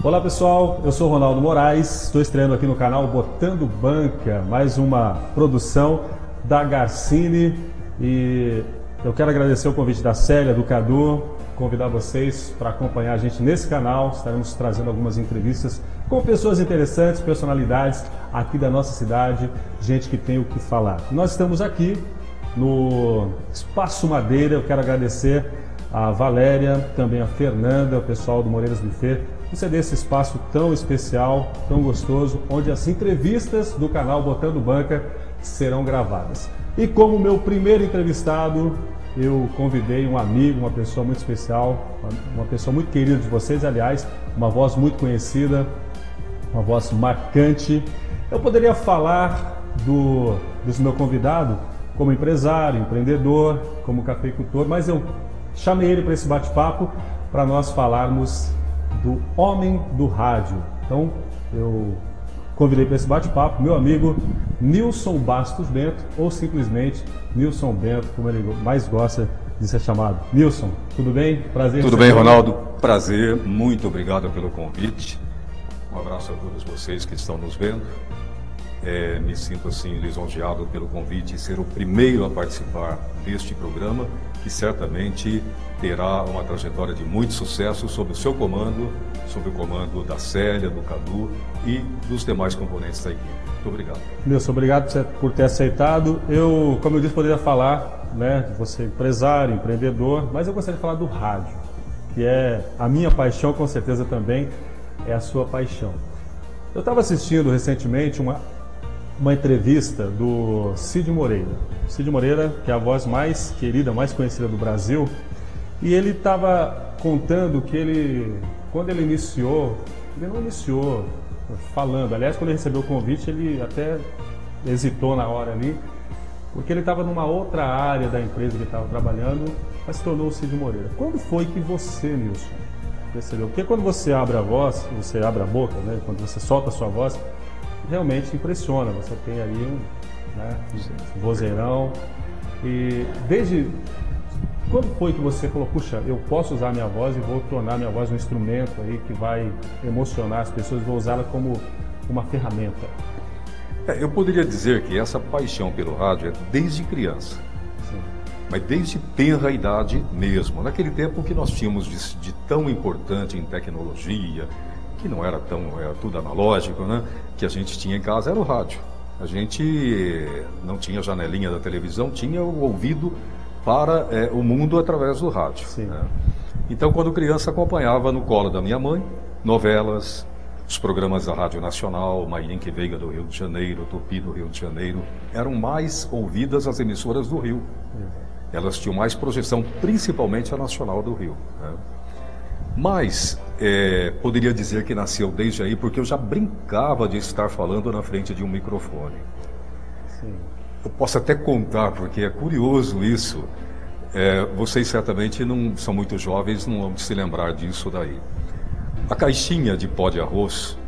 Olá pessoal, eu sou Ronaldo Moraes, estou estreando aqui no canal Botando Banca, mais uma produção da Garcini, e eu quero agradecer o convite da Célia, do Cadu, convidar vocês para acompanhar a gente nesse canal. Estaremos trazendo algumas entrevistas com pessoas interessantes, personalidades aqui da nossa cidade, gente que tem o que falar. Nós estamos aqui no Espaço Madeira. Eu quero agradecer a Valéria, também a Fernanda, o pessoal do Moreiras Buffet, por ceder esse espaço tão especial, tão gostoso, onde as entrevistas do canal Botando Banca serão gravadas. E como meu primeiro entrevistado, eu convidei um amigo, uma pessoa muito especial, uma pessoa muito querida de vocês, aliás, uma voz muito conhecida, uma voz marcante. Eu poderia falar do meu convidado como empresário, empreendedor, como cafeicultor, mas eu chamei ele para esse bate-papo para nós falarmos do homem do rádio. Então, eu convidei para esse bate-papo meu amigo Nilson Bastos Bento, ou simplesmente Nilson Bento, como ele mais gosta de ser chamado. Nilson, tudo bem? Prazer. Tudo bem, Ronaldo? Prazer, muito obrigado pelo convite. Um abraço a todos vocês que estão nos vendo. Me sinto assim lisonjeado pelo convite e ser o primeiro a participar deste programa, que certamente terá uma trajetória de muito sucesso sob o seu comando, sob o comando da Célia, do Cadu e dos demais componentes da equipe. Muito obrigado. Nilson, obrigado por ter aceitado. Eu, como eu disse, poderia falar, né, de você empresário, empreendedor, mas eu gostaria de falar do rádio, que é a minha paixão, com certeza também é a sua paixão. Eu estava assistindo recentemente uma entrevista do Cid Moreira. Cid Moreira, que é a voz mais querida, mais conhecida do Brasil, e ele estava contando que quando ele não iniciou falando, aliás, quando ele recebeu o convite, ele até hesitou na hora ali, porque ele estava numa outra área da empresa que ele estava trabalhando, mas se tornou o Cid Moreira. Quando foi que você, Nilson, percebeu? Porque quando você abre a voz, você abre a boca, né? Quando você solta a sua voz, realmente impressiona. Você tem ali um vozeirão. E quando foi que você falou, puxa, eu posso usar minha voz e vou tornar minha voz um instrumento aí que vai emocionar as pessoas, vou usá-la como uma ferramenta? Eu poderia dizer que essa paixão pelo rádio é desde criança. Sim. Mas desde tenra idade mesmo. Naquele tempo que nós tínhamos de tão importante em tecnologia, que não era era tudo analógico, né? Que a gente tinha em casa era o rádio. A gente não tinha janelinha da televisão, tinha o ouvido para o mundo através do rádio. Né? Então, quando criança, acompanhava no colo da minha mãe novelas, os programas da Rádio Nacional, Mairinque Veiga do Rio de Janeiro, Tupi do Rio de Janeiro. Eram mais ouvidas as emissoras do Rio. Elas tinham mais projeção, principalmente a Nacional do Rio. Né? Mas poderia dizer que nasceu desde aí, porque eu já brincava de estar falando na frente de um microfone. Sim. Eu posso até contar, porque é curioso isso. Vocês certamente não são muito jovens, não vão se lembrar disso daí. A caixinha de pó de arroz.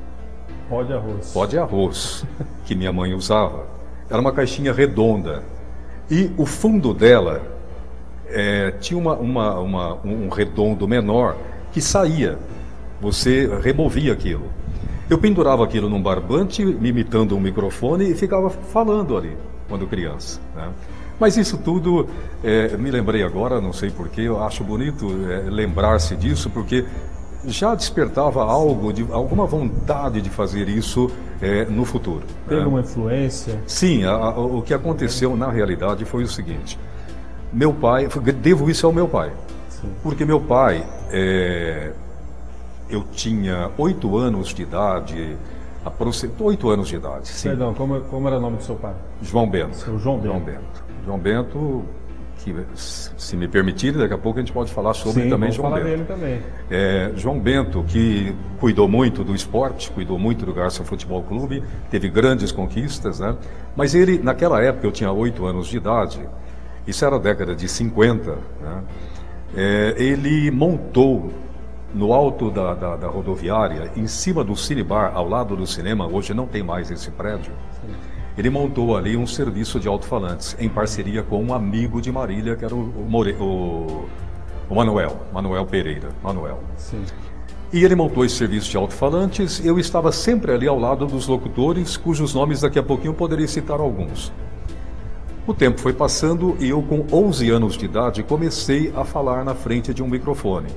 Pó de arroz. Pó de arroz, que minha mãe usava, era uma caixinha redonda. E o fundo dela tinha um redondo menor que saía. Você removia aquilo. Eu pendurava aquilo num barbante, imitando um microfone, e ficava falando ali, quando criança. Né? Mas isso tudo, me lembrei agora, não sei porquê, eu acho bonito lembrar-se disso, porque já despertava alguma vontade de fazer isso no futuro. Teve uma influência? Sim, o que aconteceu na realidade foi o seguinte. Meu pai, devo isso ao meu pai. Sim. Porque meu pai, eu tinha 8 anos de idade, 8 anos de idade. Sim. Perdão, como era o nome do seu pai? João Bento. Seu João Bento. João Bento. João Bento, que se me permitirem, daqui a pouco a gente pode falar sobre Sim, também vamos João falar Bento. dele também. João Bento, que cuidou muito do esporte, cuidou muito do Garça Futebol Clube, teve grandes conquistas, né? Mas ele, naquela época, eu tinha 8 anos de idade, isso era a década de 50, né? Ele montou no alto da rodoviária, em cima do Cinebar, ao lado do cinema, hoje não tem mais esse prédio. Sim. Ele montou ali um serviço de alto-falantes, em parceria com um amigo de Marília, que era o Manuel Pereira. Manuel. Sim. E ele montou esse serviço de alto-falantes. Eu estava sempre ali ao lado dos locutores, cujos nomes daqui a pouquinho eu poderia citar alguns. O tempo foi passando e eu, com 11 anos de idade, comecei a falar na frente de um microfone.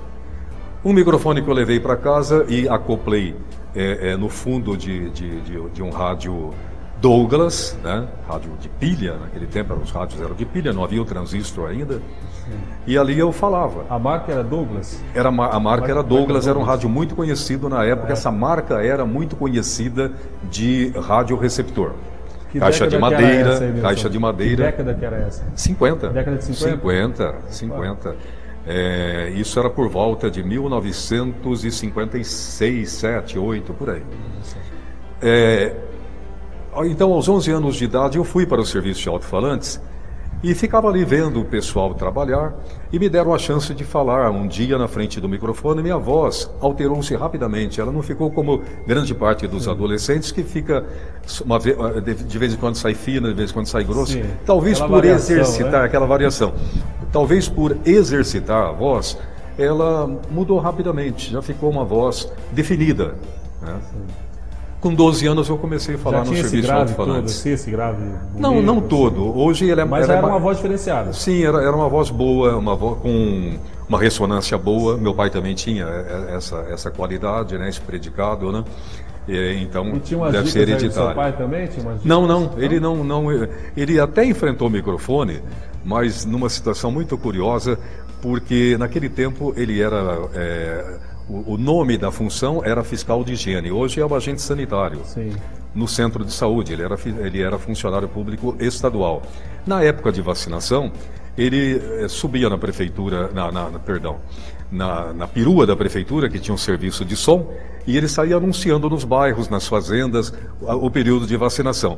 Um microfone que eu levei para casa e acoplei no fundo de um rádio Douglas, né? Rádio de pilha, naquele tempo os rádios eram de pilha, não havia o transistor ainda. Sim. E ali eu falava. A marca era Douglas? A marca era Douglas, era um rádio muito conhecido na época. Essa marca era muito conhecida de rádio receptor. Caixa de madeira, caixa de madeira. Que década que era essa? 50. Década de 50? 50. Isso era por volta de 1956, 7, 8, por aí. Então, aos 11 anos de idade, eu fui para o serviço de alto-falantes e ficava ali vendo o pessoal trabalhar e me deram a chance de falar um dia na frente do microfone. Minha voz alterou-se rapidamente, ela não ficou como grande parte dos adolescentes que fica de vez em quando sai fina, de vez em quando sai grossa. Sim, talvez por exercitar, né? Aquela variação. Talvez por exercitar a voz, ela mudou rapidamente, já ficou uma voz definida, né? Com 12 anos eu comecei a falar no serviço de alto-falantes. Esse grave? Não todo. Hoje ele Mas era uma voz diferenciada. Sim, era uma voz boa, uma voz com uma ressonância boa. Meu pai também tinha essa qualidade, né? Esse predicado, né? Então deve ser hereditário. Seu pai também tinha umas dicas? Ele até enfrentou o microfone, mas numa situação muito curiosa, porque naquele tempo ele era o nome da função era fiscal de higiene. Hoje é o agente sanitário. Sim. No centro de saúde. Ele era funcionário público estadual. Na época de vacinação, ele subia na prefeitura, na perua da prefeitura, que tinha um serviço de som, e ele saía anunciando nos bairros, nas fazendas, o período de vacinação.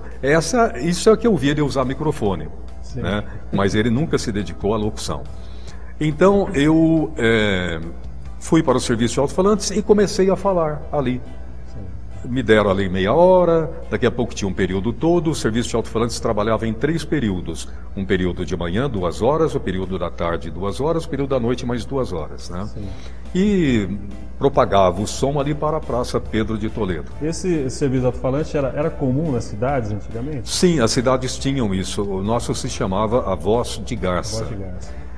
Isso é que eu vi ele usar microfone, né? Mas ele nunca se dedicou à locução. Então, eu fui para o serviço de alto-falantes e comecei a falar ali. Me deram ali meia hora, daqui a pouco tinha um período todo. O serviço de alto-falantes trabalhava em 3 períodos. Um período de manhã, 2 horas, o período da tarde, 2 horas, o período da noite, mais 2 horas. Né? E propagava o som ali para a Praça Pedro de Toledo. Esse serviço de alto-falante era comum nas cidades antigamente? Sim, as cidades tinham isso. O nosso se chamava a Voz de Garça.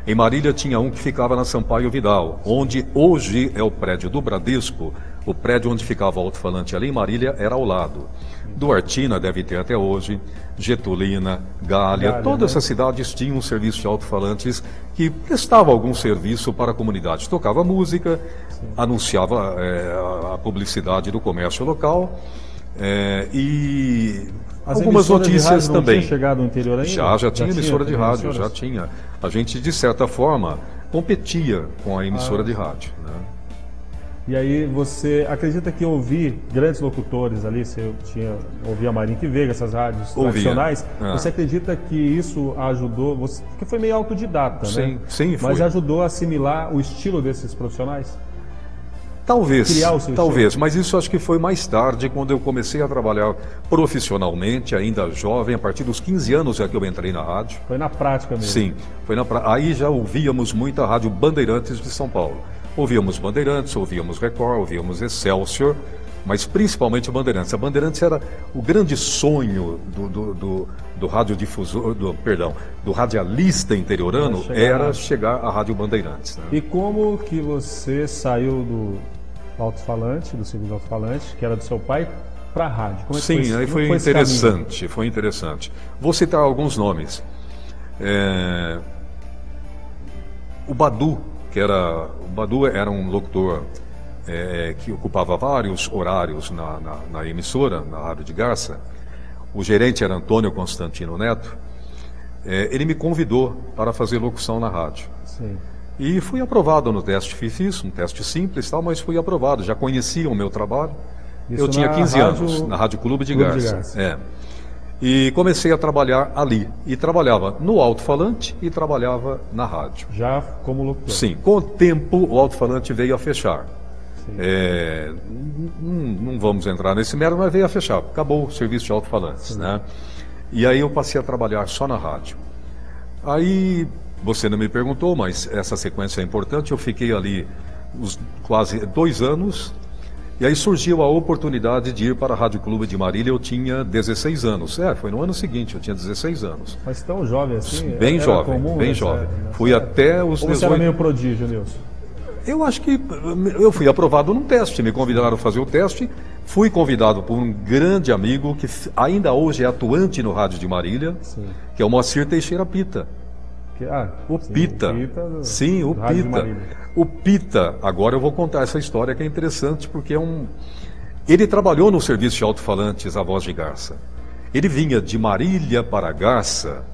Em Marília tinha um que ficava na Sampaio Vidal, onde hoje é o prédio do Bradesco. O prédio onde ficava o alto-falante ali em Marília era ao lado. Duartina deve ter até hoje, Getulina, Gália, todas essas cidades tinham um serviço de alto-falantes que prestava algum serviço para a comunidade. Tocava música, anunciava a publicidade do comércio local e algumas notícias também. Tinha chegado no interior ainda? Já tinha emissora de rádio, já tinha. A gente, de certa forma, competia com a emissora de rádio, né? E aí você acredita que ouvir grandes locutores ali, você ouvia Marink Veiga, essas rádios tradicionais, você acredita que isso ajudou, porque foi meio autodidata, né? Sim, foi. Mas ajudou a assimilar o estilo desses profissionais? Talvez, mas isso acho que foi mais tarde, quando eu comecei a trabalhar profissionalmente, ainda jovem, a partir dos 15 anos é que eu entrei na rádio. Foi na prática mesmo? Sim, foi na prática. Aí já ouvíamos muito a Rádio Bandeirantes de São Paulo. Ouvíamos Bandeirantes, ouvíamos Record, ouvíamos Excelsior, mas principalmente Bandeirantes. A Bandeirantes era o grande sonho do radiodifusor, do radialista interiorano, era chegar à Rádio Bandeirantes. Né? E como que você saiu do alto-falante, do segundo alto-falante, que era do seu pai, para a rádio? Como é que Sim, aí foi interessante. Vou citar alguns nomes. O Badu era um locutor que ocupava vários horários na emissora, na Rádio de Garça. O gerente era Antônio Constantino Neto. Ele me convidou para fazer locução na rádio. Sim. E fui aprovado no teste. Fiz um teste simples, mas fui aprovado. Já conheciam o meu trabalho. Eu tinha 15 anos, na Rádio Clube de Garça. E comecei a trabalhar ali. E trabalhava no alto-falante e trabalhava na rádio. Já como locutor? Sim. Com o tempo, o alto-falante veio a fechar. Não vamos entrar nesse mérito, mas veio a fechar. Acabou o serviço de alto-falantes, né? E aí eu passei a trabalhar só na rádio. Aí, você não me perguntou, mas essa sequência é importante. Eu fiquei ali quase 2 anos, e aí surgiu a oportunidade de ir para a Rádio Clube de Marília. Eu tinha 16 anos. Foi no ano seguinte, eu tinha 16 anos. Mas tão jovem assim? Bem jovem, comum, bem jovem. Fui até os 18... Você era meio prodígio, Nilson? Eu acho que eu fui aprovado num teste, me convidaram a fazer o teste, fui convidado por um grande amigo que ainda hoje é atuante no Rádio de Marília, sim, que é o Moacir Teixeira Pita. O Pita. Sim, o Pita. O Pita, agora eu vou contar essa história que é interessante, porque ele trabalhou no serviço de alto-falantes A Voz de Garça. Ele vinha de Marília para Garça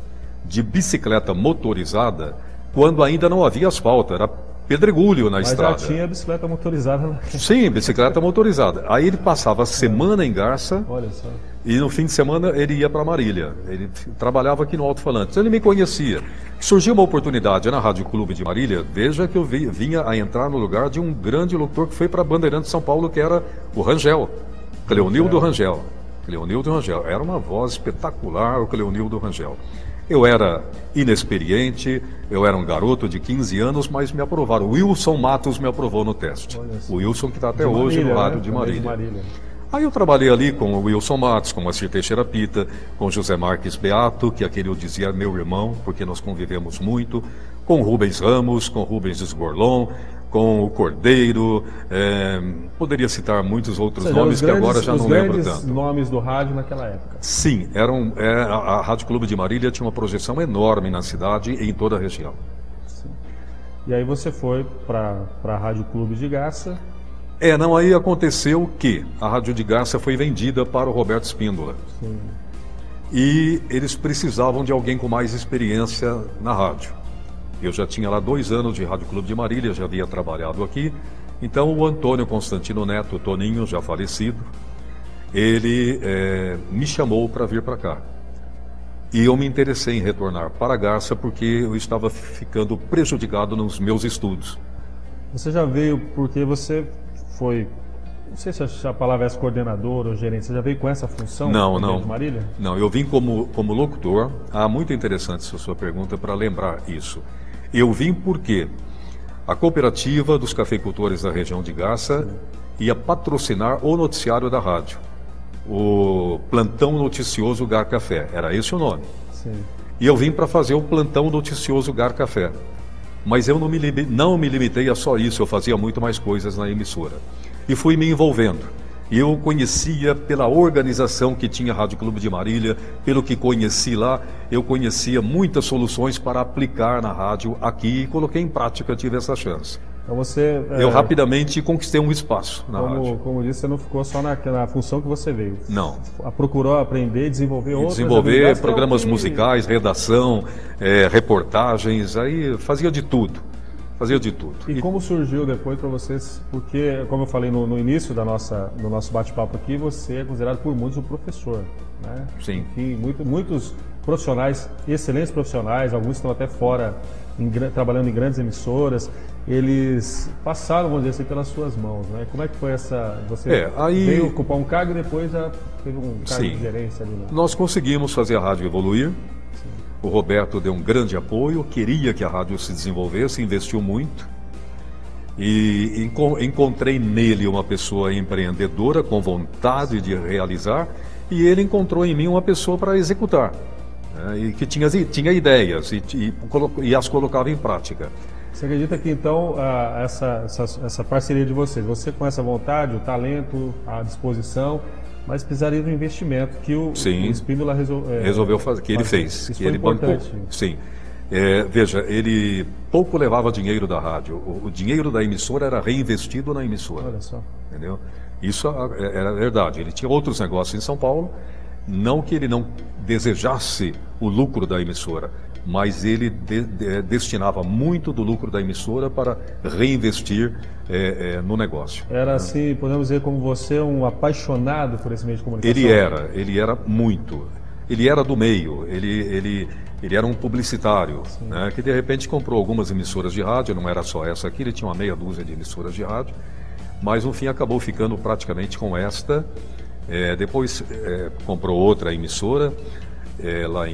de bicicleta motorizada quando ainda não havia asfalto, era pedregulho na estrada. Mas já tinha bicicleta motorizada, né? Sim, bicicleta motorizada. Aí ele passava a semana em Garça. Olha só. E no fim de semana ele ia para Marília. Ele trabalhava aqui no Alto-Falante. Então ele me conhecia. Surgiu uma oportunidade na Rádio Clube de Marília. Veja que eu vinha a entrar no lugar de um grande locutor que foi para Bandeirantes de São Paulo, que era o Rangel. Cleonildo Rangel. Cleonildo Rangel. Era uma voz espetacular, o Cleonildo Rangel. Eu era inexperiente, eu era um garoto de 15 anos, mas me aprovaram. O Wilson Matos me aprovou no teste. O Wilson que está até hoje no Rádio de Marília. Aí eu trabalhei ali com o Wilson Matos, com o Moacir Teixeira Pita, com o José Marques Beato, que aquele eu dizia meu irmão, porque nós convivemos muito, com o Rubens Ramos, com o Rubens Esgorlon, com o Cordeiro, poderia citar muitos outros nomes que agora já não lembro tanto. Os nomes do rádio naquela época. Sim, a Rádio Clube de Marília tinha uma projeção enorme na cidade e em toda a região. Sim. E aí você foi para a Rádio Clube de Garça. Aí aconteceu que a Rádio de Garça foi vendida para o Roberto Espíndola. Sim. E eles precisavam de alguém com mais experiência na rádio. Eu já tinha lá 2 anos de Rádio Clube de Marília, já havia trabalhado aqui. Então o Antônio Constantino Neto, o Toninho, já falecido, ele me chamou para vir para cá. E eu me interessei em retornar para Garça porque eu estava ficando prejudicado nos meus estudos. Você já veio porque você foi, não sei se a palavra é coordenador ou gerente, você já veio com essa função? Não. De Marília? Não, eu vim como locutor. Muito interessante essa sua pergunta para lembrar isso. Eu vim porque a cooperativa dos cafeicultores da região de Garça ia patrocinar o noticiário da rádio, o Plantão Noticioso Gar Café, era esse o nome. Sim. E eu vim para fazer o Plantão Noticioso Gar Café. Mas eu não me limitei a só isso, eu fazia muito mais coisas na emissora. E fui me envolvendo. E eu conhecia pela organização que tinha a Rádio Clube de Marília, pelo que conheci lá, eu conhecia muitas soluções para aplicar na rádio aqui e coloquei em prática, tive essa chance. Então você... Eu rapidamente conquistei um espaço na rádio. Como disse, você não ficou só na função que você veio. Não. Procurou aprender, desenvolver outras desenvolver programas musicais, redação, reportagens, aí fazia de tudo. E como surgiu depois para vocês? Porque, como eu falei no início do nosso bate-papo aqui, você é considerado por muitos um professor, né? Sim. Enfim, muitos profissionais, excelentes profissionais, alguns estão até fora, trabalhando em grandes emissoras, eles passaram, vamos dizer assim, pelas suas mãos, né? Como é que foi essa... Você veio ocupar um cargo e depois já teve um cargo de gerência ali, né? Nós conseguimos fazer a rádio evoluir. O Roberto deu um grande apoio, queria que a rádio se desenvolvesse, investiu muito. E encontrei nele uma pessoa empreendedora, com vontade de realizar, e ele encontrou em mim uma pessoa para executar, né, e que tinha ideias e as colocava em prática. Você acredita que então essa parceria de vocês, você com essa vontade, o talento, a disposição, mas precisaria de um investimento que o Espíndola resolveu fazer, que ele fez, isso que foi ele importante. bancou. Sim. Veja, ele pouco levava dinheiro da rádio. O dinheiro da emissora era reinvestido na emissora. Olha só. Entendeu? Isso era verdade. Ele tinha outros negócios em São Paulo, não que ele não desejasse o lucro da emissora, mas ele destinava muito do lucro da emissora para reinvestir no negócio. Era assim, podemos dizer, como você, um apaixonado por esse meio de comunicação? Ele era muito. Ele era do meio, ele era um publicitário, né, que de repente comprou algumas emissoras de rádio, não era só essa aqui, ele tinha uma meia dúzia de emissoras de rádio, mas no fim acabou ficando praticamente com esta. Depois comprou outra emissora lá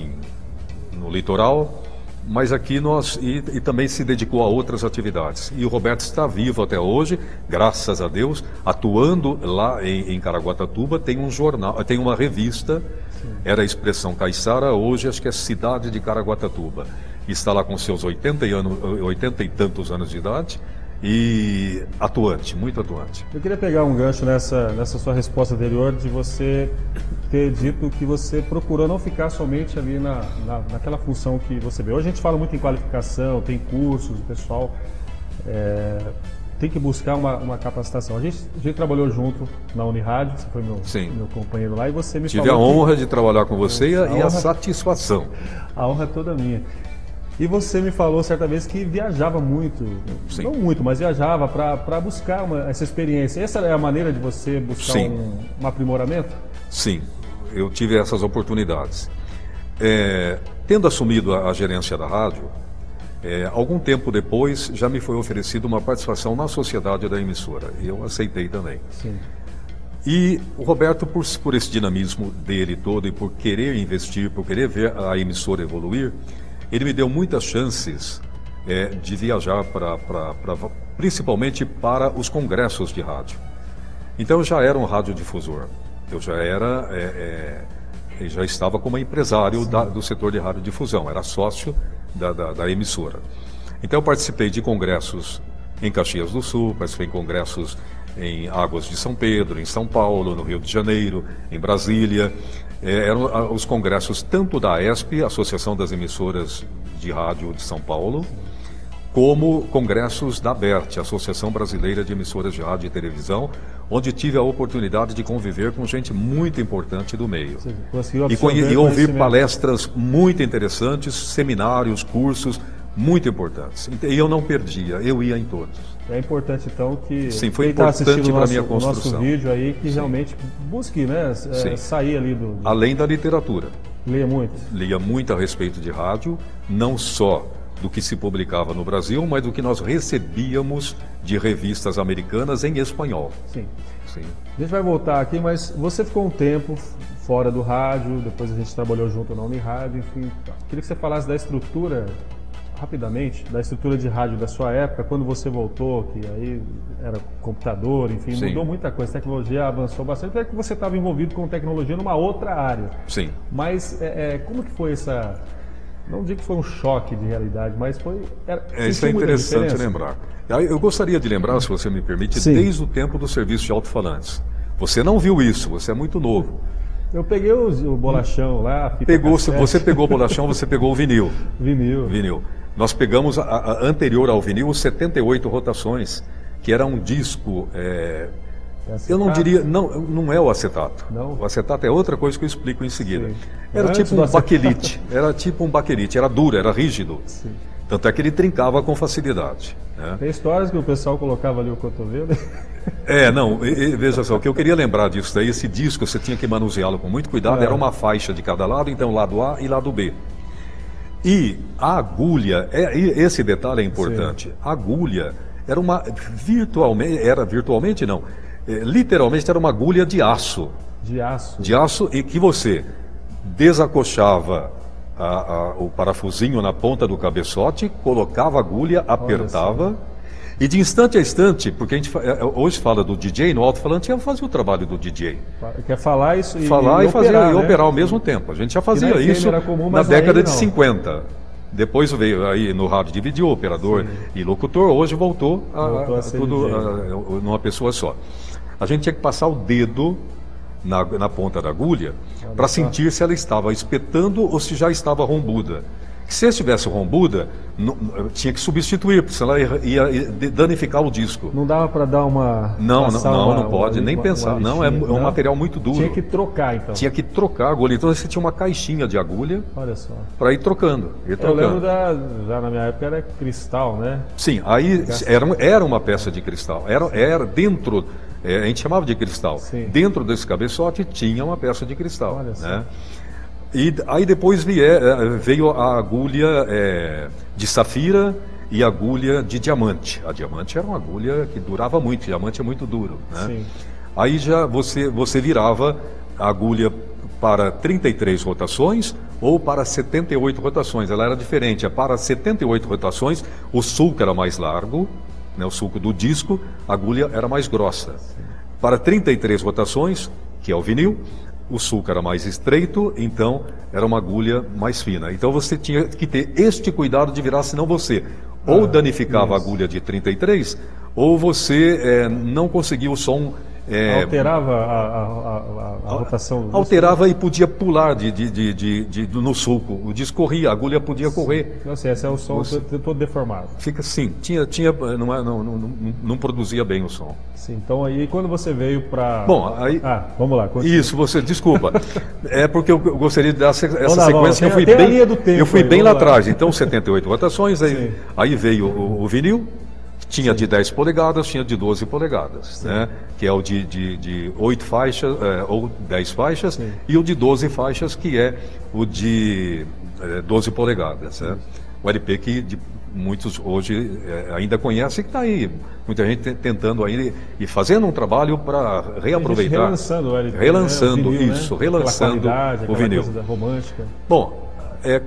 no litoral, Mas aqui nós... E também se dedicou a outras atividades. E o Roberto está vivo até hoje, graças a Deus, atuando lá em Caraguatatuba. Tem um jornal, tem uma revista, era a Expressão Caiçara, hoje acho que é Cidade de Caraguatatuba. Está lá com seus 80 e tantos anos de idade e atuante, muito atuante. Eu queria pegar um gancho nessa sua resposta anterior de você ter dito que você procurou não ficar somente ali naquela função que você vê. Hoje a gente fala muito em qualificação, tem cursos, o pessoal tem que buscar uma capacitação. A gente trabalhou junto na Unirádio, você foi meu companheiro lá, e você me falou... Tive a honra de trabalhar com você e a satisfação. A honra é toda minha. E você me falou certa vez que viajava muito, Sim. Não muito, mas viajava para buscar essa experiência. Essa é a maneira de você buscar um aprimoramento? Sim, eu tive essas oportunidades. Tendo assumido a gerência da rádio, algum tempo depois já me foi oferecida uma participação na sociedade da emissora. E eu aceitei também. Sim. E o Roberto, por esse dinamismo dele todo e por querer investir, por querer ver a emissora evoluir, ele me deu muitas chances de viajar principalmente para os congressos de rádio. Então eu já era um radiodifusor, eu já estava como empresário do setor de radiodifusão, era sócio da emissora. Então eu participei de congressos em Caxias do Sul, participei em congressos em Águas de São Pedro, em São Paulo, no Rio de Janeiro, em Brasília. Eram os congressos tanto da AESP, Associação das Emissoras de Rádio de São Paulo, como congressos da ABERT, Associação Brasileira de Emissoras de Rádio e Televisão, onde tive a oportunidade de conviver com gente muito importante do meio. E ouvir palestras muito interessantes, seminários, cursos muito importantes. E eu não perdia, eu ia em todos. É importante, então, que sim, foi importante para a minha construção. O nosso vídeo aí, que realmente busque, né, sair ali Além da literatura. Leia muito. Lia muito a respeito de rádio, não só do que se publicava no Brasil, mas do que nós recebíamos de revistas americanas em espanhol. Sim. A gente vai voltar aqui, mas você ficou um tempo fora do rádio, depois a gente trabalhou junto na Unirádio, enfim. Queria que você falasse da estrutura... rapidamente, da estrutura de rádio da sua época, quando você voltou, que aí era computador, enfim, Sim. Mudou muita coisa, a tecnologia avançou bastante, até que você estava envolvido com tecnologia numa outra área. Sim. Mas como que foi essa... Não digo que foi um choque de realidade, mas foi... Isso é interessante lembrar. Eu gostaria de lembrar, se você me permite, Sim. Desde o tempo do serviço de alto-falantes. Você não viu isso, você é muito novo. Eu peguei o bolachão lá, a fita Você pegou o bolachão, você pegou o vinil. Vinil. Nós pegamos a anterior ao vinil, os 78 rotações, que era um disco... eu não diria... Não é o acetato. Não. O acetato é outra coisa que eu explico em seguida. Sim. Era tipo um baquelite. Era tipo um baquelite. Era duro, era rígido. Sim. Tanto é que ele trincava com facilidade. Né? Tem histórias que o pessoal colocava ali o cotovelo. Veja só, o que eu queria lembrar disso daí, esse disco você tinha que manuseá-lo com muito cuidado, era uma faixa de cada lado, então lado A e lado B. E a agulha, esse detalhe é importante, a agulha era literalmente era uma agulha de aço. De aço? De aço, e que você desacochava o parafusinho na ponta do cabeçote, colocava a agulha, apertava, e de instante a instante, porque a gente hoje fala do DJ, no alto-falante eu fazia o trabalho do DJ. Quer falar isso e operar ao mesmo tempo. A gente já fazia isso na década de 50. Depois veio aí no rádio dividiu operador e locutor, hoje voltou a tudo numa pessoa só. A gente tinha que passar o dedo na ponta da agulha para sentir se ela estava espetando ou se já estava rombuda. Se estivesse rombuda, tinha que substituir, porque senão ela ia danificar o disco. Não dava para dar uma... Não pode nem pensar. Não, é um material muito duro. Tinha que trocar, então. Tinha que trocar a agulha. Então você tinha uma caixinha de agulha para ir trocando. Eu lembro já na minha época era cristal, né? Sim, aí era uma peça de cristal. Era dentro... a gente chamava de cristal. Sim. Dentro desse cabeçote tinha uma peça de cristal. Olha só. Né? E aí depois veio a agulha de safira e a agulha de diamante. A diamante era uma agulha que durava muito, diamante é muito duro. Né? Sim. Aí já você virava a agulha para 33 rotações ou para 78 rotações. Ela era diferente. Para 78 rotações, o sulco era mais largo, né, o sulco do disco, a agulha era mais grossa. Para 33 rotações, que é o vinil, o sulco era mais estreito, então era uma agulha mais fina. Então você tinha que ter este cuidado de virar, senão você ou danificava a agulha de 33, ou você não conseguia o som. Alterava a rotação do disco? Alterava e podia pular no sulco. O disco corria, a agulha podia correr. Não sei, esse é o som todo deformado. Fica assim, não produzia bem o som. Sim, então aí quando você veio para... Bom, aí... vamos lá. Continua. Isso, desculpa. É porque eu gostaria de dar essa sequência que eu fui bem lá atrás. Então, 78 rotações, aí veio o vinil. Tinha de 10 polegadas, tinha de 12 polegadas, né? Que é o de 8 faixas, ou 10 faixas, e o de 12 faixas, que é o de 12 polegadas. Né? O LP que muitos hoje ainda conhecem, que está aí, muita gente tentando aí e fazendo um trabalho para reaproveitar. Relançando o LP. Relançando, né? O vinil, isso, né? relançando o vinil. Coisa romântica. Bom,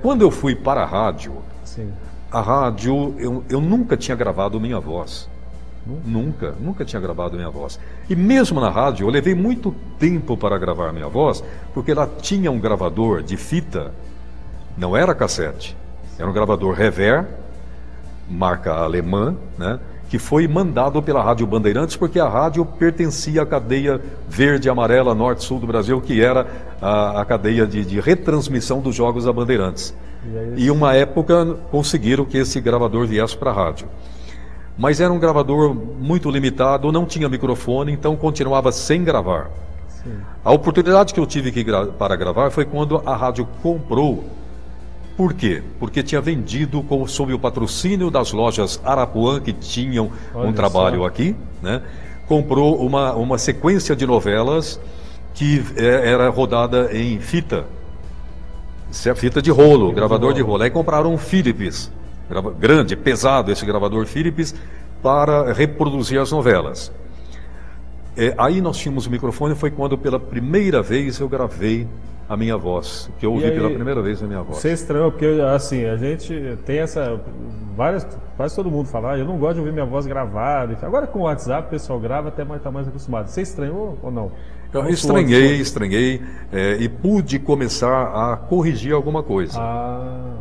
quando eu fui para a rádio... Sim. A rádio, eu nunca tinha gravado minha voz. Nunca tinha gravado minha voz. E mesmo na rádio, eu levei muito tempo para gravar minha voz, porque ela tinha um gravador de fita, não era cassete, era um gravador Rever, marca alemã, né, que foi mandado pela Rádio Bandeirantes, porque a rádio pertencia à cadeia verde, amarela, norte, sul do Brasil, que era a cadeia de retransmissão dos jogos da Bandeirantes. E uma época conseguiram que esse gravador viesse para a rádio. Mas era um gravador muito limitado, não tinha microfone, então continuava sem gravar. Sim. A oportunidade que eu tive para gravar foi quando a rádio comprou. Por quê? Porque tinha vendido sob o patrocínio das lojas Arapuã, que tinham um trabalho aqui, né? Comprou uma sequência de novelas que era rodada em fita. Isso é a fita de rolo, gravador de rolo. Aí compraram um Philips, grande, pesado esse gravador Philips, para reproduzir as novelas. Aí nós tínhamos o microfone, foi quando pela primeira vez eu gravei a minha voz, que eu ouvi pela primeira vez a minha voz. Você estranhou, porque assim, a gente tem quase todo mundo fala, eu não gosto de ouvir minha voz gravada. Agora com o WhatsApp o pessoal grava, até está mais acostumado. Você estranhou ou não? Eu estranhei e pude começar a corrigir alguma coisa.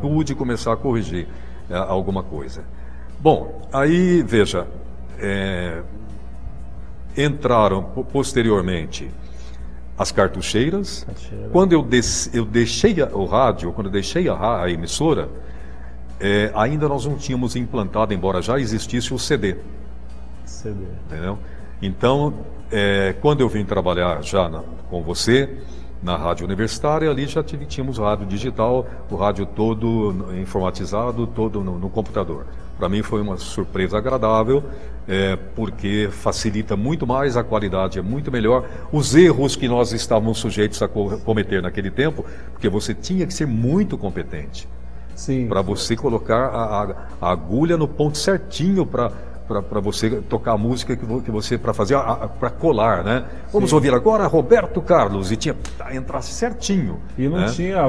Pude começar a corrigir alguma coisa. Bom, aí, veja, entraram posteriormente as cartucheiras. Quando eu deixei o rádio, quando eu deixei a emissora, ainda nós não tínhamos implantado, embora já existisse o CD. Entendeu? Então, quando eu vim trabalhar já com você, na rádio universitária, ali já tínhamos rádio digital, o rádio todo informatizado, todo no computador. Para mim foi uma surpresa agradável, porque facilita muito mais, a qualidade é muito melhor. Os erros que nós estávamos sujeitos a cometer naquele tempo, porque você tinha que ser muito competente para você colocar a agulha no ponto certinho para você tocar a música que você, para fazer, para colar, né? Vamos ouvir agora Roberto Carlos, e entrasse certinho. E não tinha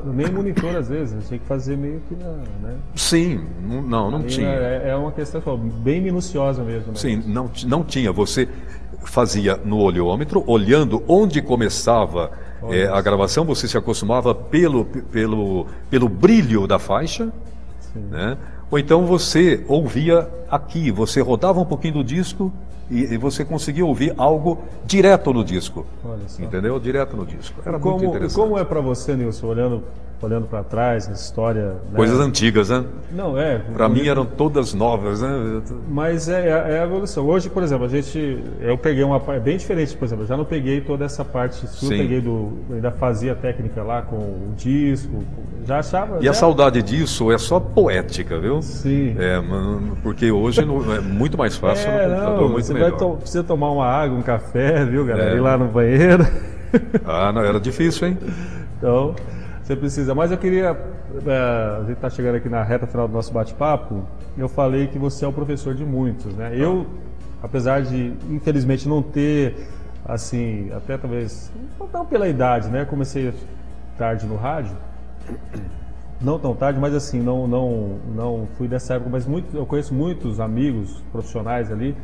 nem monitor às vezes, tinha que fazer meio que, né? Sim, não tinha. É uma questão bem minuciosa mesmo. Né? Sim, não tinha. Você fazia no olhômetro, olhando onde começava a gravação, você se acostumava pelo brilho da faixa, né? Ou então você ouvia aqui, você rodava um pouquinho do disco e você conseguia ouvir algo direto no disco. Olha só. Entendeu? Direto no disco. Era muito interessante. Como é para você, Nilson, olhando para trás, essa história... Né? Coisas antigas, né? Não, para mim eram todas novas, né? Mas é a evolução. Hoje, por exemplo, eu peguei uma parte bem diferente, por exemplo, eu já não peguei toda essa parte sua, ainda fazia técnica lá com o disco, já achava... E a saudade disso é só poética, viu? Sim. Porque hoje é muito mais fácil no computador, muito melhor. Você precisa tomar uma água, um café, viu, galera? Ir lá no banheiro. Não, era difícil, hein? Então... Você precisa, mas eu queria, a gente está chegando aqui na reta final do nosso bate-papo, eu falei que você é o professor de muitos, né? Eu, apesar de, infelizmente, não ter assim, até talvez, não pela idade, né? Comecei tarde no rádio, não tão tarde, mas assim, não fui dessa época, mas eu conheço muitos amigos profissionais ali,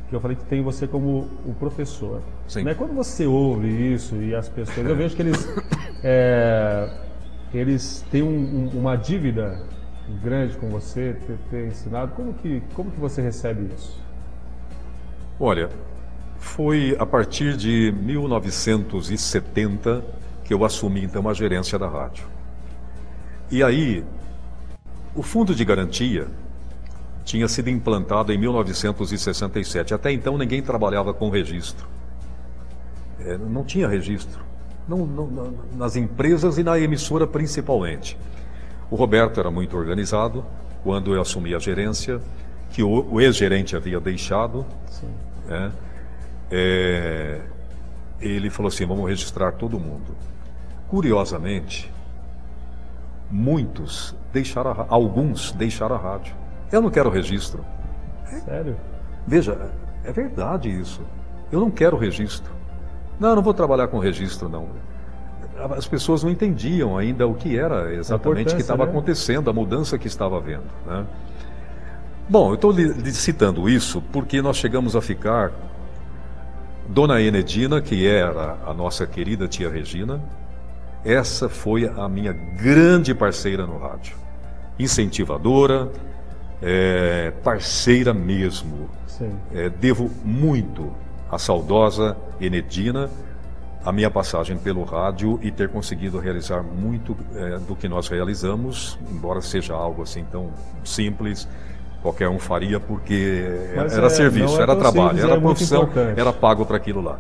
que eu falei que tem você como o professor. Sim. Né? Quando você ouve isso e as pessoas, eu vejo que eles têm uma dívida grande com você, ter ensinado. Como que você recebe isso? Olha, foi a partir de 1970 que eu assumi então a gerência da rádio. E aí, o fundo de garantia tinha sido implantado em 1967. Até então ninguém trabalhava com registro. Não tinha registro. Nas empresas e na emissora principalmente. O Roberto era muito organizado. Quando eu assumi a gerência, que o ex-gerente havia deixado, ele falou assim, vamos registrar todo mundo. Curiosamente, alguns deixaram a rádio. Eu não quero registro. Sério? Veja, é verdade isso. Eu não quero registro. Não vou trabalhar com registro, não. As pessoas não entendiam ainda o que era exatamente o que estava acontecendo, a mudança que estava havendo, né? Bom, eu estou lhe citando isso porque nós chegamos a ficar... Dona Enedina, que era a nossa querida tia Regina, essa foi a minha grande parceira no rádio. Incentivadora, parceira mesmo. Devo muito à saudosa Enedina a minha passagem pelo rádio e ter conseguido realizar muito do que nós realizamos, embora seja algo assim tão simples, qualquer um faria, porque era serviço, era trabalho, era profissão, era pago para aquilo lá.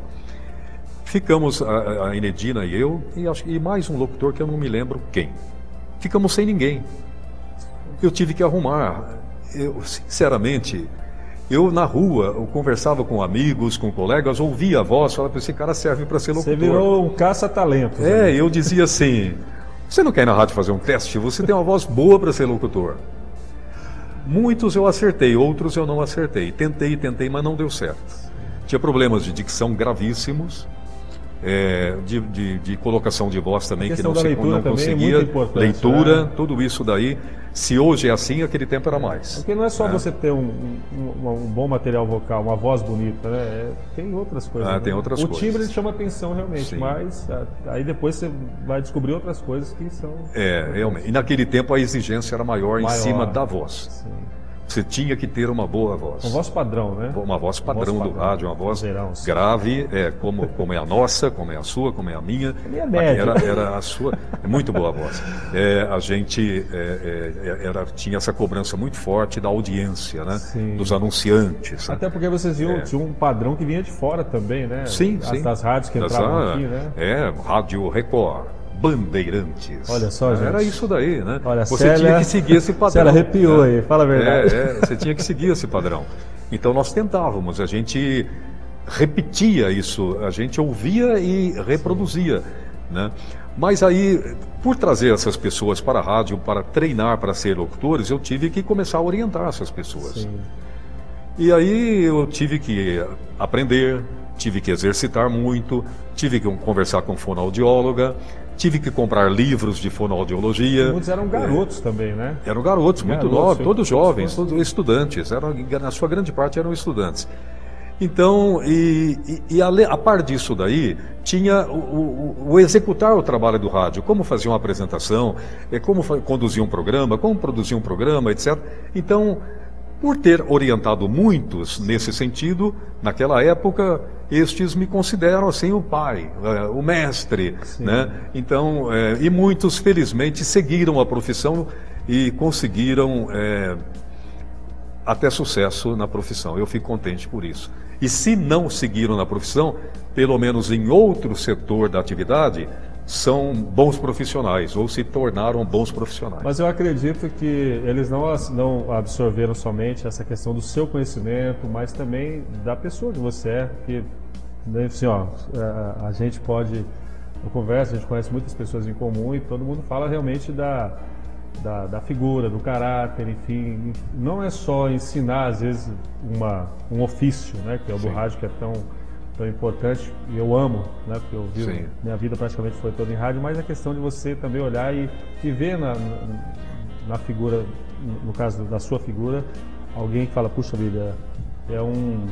Ficamos, a Enedina e eu, e mais um locutor que eu não me lembro quem. Ficamos sem ninguém. Eu tive que arrumar. Sinceramente, eu na rua, eu conversava com amigos, com colegas, ouvia a voz, falava, esse cara serve para ser locutor. Você virou um caça-talentos. Eu dizia assim, você não quer ir na rádio fazer um teste? Você tem uma voz boa para ser locutor. Muitos eu acertei, outros eu não acertei. Tentei, mas não deu certo. Tinha problemas de dicção gravíssimos, de colocação de voz também, que não conseguia. Leitura, tudo isso daí. Se hoje é assim, aquele tempo era mais. Porque não é só você ter um bom material vocal, uma voz bonita, né? Tem outras coisas. Tem outras coisas. O timbre chama atenção realmente, sim, mas aí depois você vai descobrir outras coisas que são... realmente. E naquele tempo a exigência era maior em cima da voz. Sim. Você tinha que ter uma boa voz. Uma voz padrão, né? Uma voz padrão do rádio, uma voz grave, como é a nossa, como é a sua, como é a minha. A minha média. Era a sua, muito boa a voz. A gente tinha essa cobrança muito forte da audiência, né? Sim. Dos anunciantes. Até porque vocês viam, tinha um padrão que vinha de fora também, né? Sim. Das rádios que entravam aqui, né? Rádio Record. Bandeirantes. Olha só, gente. Era isso daí, né? Olha, você tinha que seguir esse padrão. Célia arrepiou aí, fala a verdade. Você tinha que seguir esse padrão. Então nós tentávamos, a gente repetia isso, a gente ouvia e reproduzia, né? Mas aí, por trazer essas pessoas para a rádio, para treinar para ser locutores, eu tive que começar a orientar essas pessoas. Sim. E aí eu tive que aprender, tive que exercitar muito, tive que conversar com fonoaudióloga, tive que comprar livros de fonoaudiologia. Muitos eram garotos também, né? Eram garotos, muito novos, todos jovens, todos estudantes. Na sua grande parte eram estudantes. Então, a par disso daí, tinha o executar o trabalho do rádio, como fazer uma apresentação, como conduzir um programa, como produzir um programa, etc. Então, por ter orientado muitos nesse sentido, naquela época, estes me consideram assim o pai, o mestre, né? Então, e muitos felizmente seguiram a profissão e conseguiram até sucesso na profissão. Eu fico contente por isso. E se não seguiram na profissão, pelo menos em outro setor da atividade, são bons profissionais ou se tornaram bons profissionais. Mas eu acredito que eles não absorveram somente essa questão do seu conhecimento, mas também da pessoa que você é. Porque, assim, a gente pode, eu converso, a gente conhece muitas pessoas em comum e todo mundo fala realmente da figura, do caráter, enfim. Não é só ensinar, às vezes, um ofício, né, que é o do rádio, que é tão foi importante e eu amo, né? Porque eu vivo, Sim. minha vida praticamente foi toda em rádio, mas a questão de você também olhar e ver na figura, no caso da sua figura, alguém que fala, puxa vida,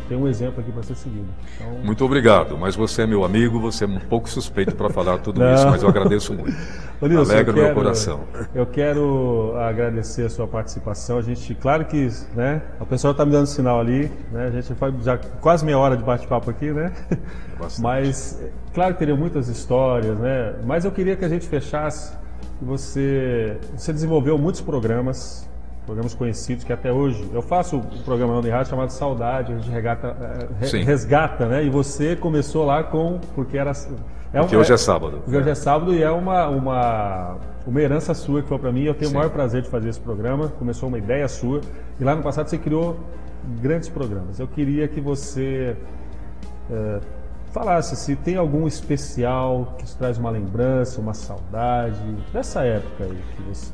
tem um exemplo aqui para ser seguido. Então... Muito obrigado, mas você é meu amigo, você é um pouco suspeito para falar tudo isso, mas eu agradeço muito. Ô, Nilson, alegra o meu coração. Eu quero agradecer a sua participação. A gente, claro que, né, o pessoal está me dando sinal ali, né, a gente foi já quase meia hora de bate-papo aqui, né? Bastante. Mas, claro que teriam muitas histórias, né? Mas eu queria que a gente fechasse. Você desenvolveu muitos programas conhecidos que até hoje eu faço um programa de rádio chamado Saudade, a gente resgata, né? E você começou lá porque hoje é sábado. Porque hoje é sábado e é uma herança sua que foi para mim. Eu tenho o maior prazer de fazer esse programa. Começou uma ideia sua e lá no passado você criou grandes programas. Eu queria que você falasse se tem algum especial que te traz uma lembrança, uma saudade dessa época aí que você...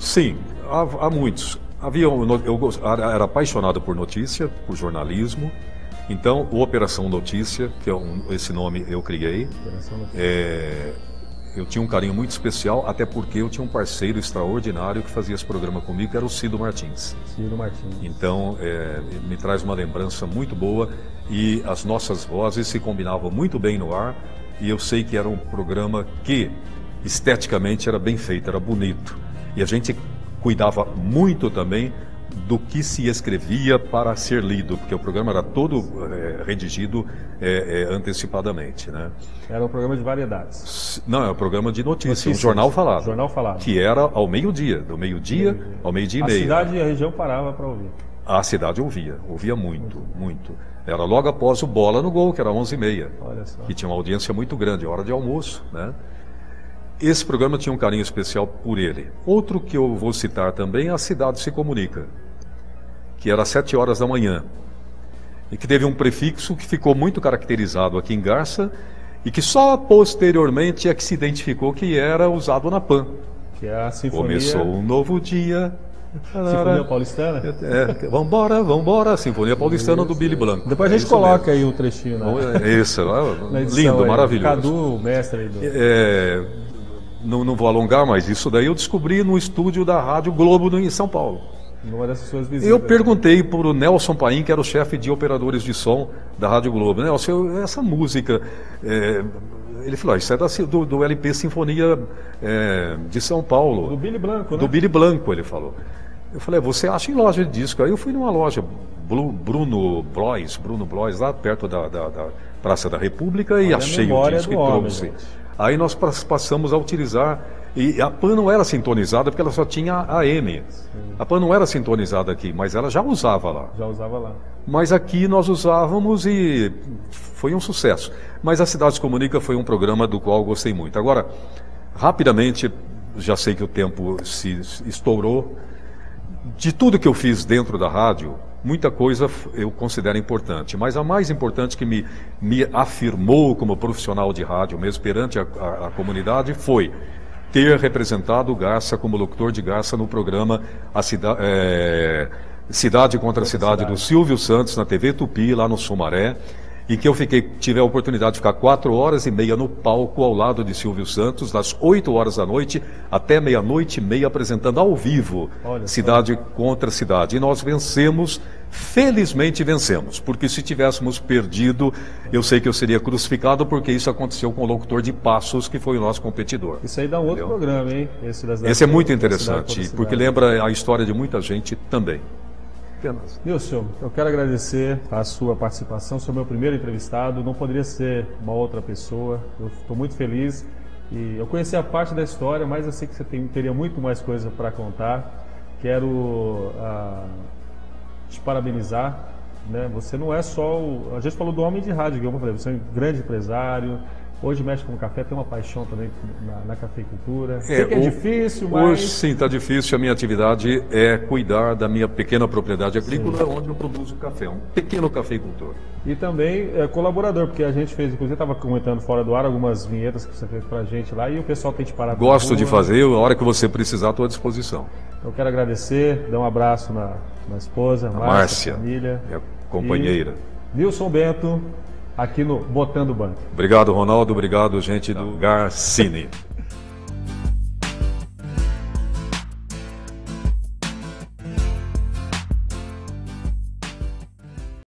Sim, há muitos. Eu era apaixonado por notícia, por jornalismo. Então, o Operação Notícia, que esse nome eu criei, eu tinha um carinho muito especial, até porque eu tinha um parceiro extraordinário que fazia esse programa comigo, que era o Cido Martins. Cido Martins. Então, me traz uma lembrança muito boa e as nossas vozes se combinavam muito bem no ar. E eu sei que era um programa que, esteticamente, era bem feito, era bonito. E a gente cuidava muito também do que se escrevia para ser lido, porque o programa era todo redigido antecipadamente, né? Era um programa de variedades. Não, é um programa de notícias, um jornal falado. Jornal falado. Que era ao meio-dia, do meio-dia ao meio-dia e meia. A cidade e a região parava para ouvir. A cidade ouvia muito, muito. Era logo após o Bola no Gol, que era 11h30, que tinha uma audiência muito grande, hora de almoço, né? Esse programa tinha um carinho especial por ele. Outro que eu vou citar também é A Cidade Se Comunica, que era às 7 horas da manhã, e que teve um prefixo que ficou muito caracterizado aqui em Garça, e que só posteriormente é que se identificou que era usado na PAN. Que é a Sinfonia... Começou um novo dia... Sinfonia Paulistana? Vambora, Sinfonia Paulistana do Billy Blanco. Depois a gente coloca aí um trechinho, né? Isso, lindo, maravilhoso. Cadu, o mestre aí do... Não vou alongar, mas isso daí eu descobri no estúdio da Rádio Globo em São Paulo. Numa dessas suas visitas. Eu perguntei para o Nelson Paim, que era o chefe de operadores de som da Rádio Globo. Nelson, essa música... Ele falou, isso é do LP Sinfonia de São Paulo. Do Billy Blanco, né? Do Billy Blanco, ele falou. Eu falei, você acha em loja de disco? Aí eu fui numa loja, Bruno Blois, lá perto da Praça da República, e achei o disco e trouxe. Aí nós passamos a utilizar, e a PAN não era sintonizada porque ela só tinha AM. A PAN não era sintonizada aqui, mas ela já usava lá. Já usava lá. Mas aqui nós usávamos e foi um sucesso. Mas A Cidade Se Comunica foi um programa do qual eu gostei muito. Agora, rapidamente, já sei que o tempo se estourou. De tudo que eu fiz dentro da rádio, muita coisa eu considero importante, mas a mais importante que me afirmou como profissional de rádio, mesmo perante a comunidade, foi ter representado o Garça como locutor de Garça no programa Cidade contra Cidade do Silvio Santos, na TV Tupi, lá no Sumaré, e que eu tive a oportunidade de ficar 4h30 no palco ao lado de Silvio Santos, das 8 horas da noite até 00:30, apresentando ao vivo Cidade contra Cidade. E nós vencemos, felizmente vencemos, porque se tivéssemos perdido, eu sei que eu seria crucificado, porque isso aconteceu com o locutor de Passos, que foi o nosso competidor. Isso aí dá um outro programa, hein? Esse é muito interessante, porque lembra a história de muita gente também. Nilson, eu quero agradecer a sua participação, sou meu primeiro entrevistado, não poderia ser uma outra pessoa, eu estou muito feliz e eu conheci a parte da história, mas eu sei que você teria muito mais coisa para contar. Quero te parabenizar, né? Você não é só a gente falou do homem de rádio, como eu falei, você é um grande empresário. Hoje mexe com café, tem uma paixão também na cafeicultura. Sei que é difícil, mas... Hoje sim, está difícil. A minha atividade é cuidar da minha pequena propriedade agrícola, onde eu produzo café. Um pequeno cafeicultor. E também é colaborador, porque a gente fez, inclusive estava comentando fora do ar algumas vinhetas que você fez pra gente lá e o pessoal tem te parado. Gosto de fazer, a hora que você precisar, estou à disposição. Eu quero agradecer, dar um abraço na esposa, Márcia, família. Minha companheira. E Nilson Bento, aqui no Botando Banca. Obrigado, Ronaldo. Obrigado, gente do Garcini.